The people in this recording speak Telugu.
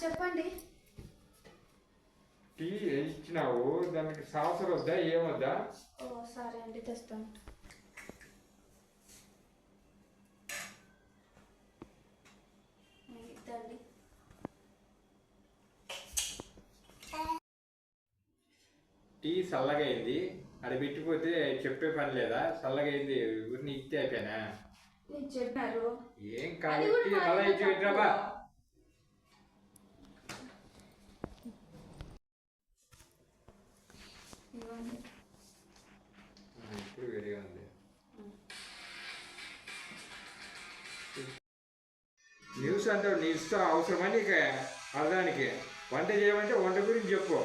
చెప్పండి. టీ ఇచ్చినావు, దానికి సాసర్ వద్దా ఏమొద్దా? ఓ సరే అండి, తెస్తాను. టీ చల్లగా అయింది, అది పెట్టిపోతే చెప్పే పని లేదా? చల్లగా అయింది ఊరిని ఇస్తే అయిపోయినా. నేను చెప్పారు ఏం కాదు, టీ అలా ఇచ్చి పెట్టినావా? ఇప్పుడు వేడిగా ఉంది. న్యూస్ అంటే నీ ఇష్టం అవసరమని ఇక అర్థానికి వంట చేయమంటే వంట గురించి చెప్పు.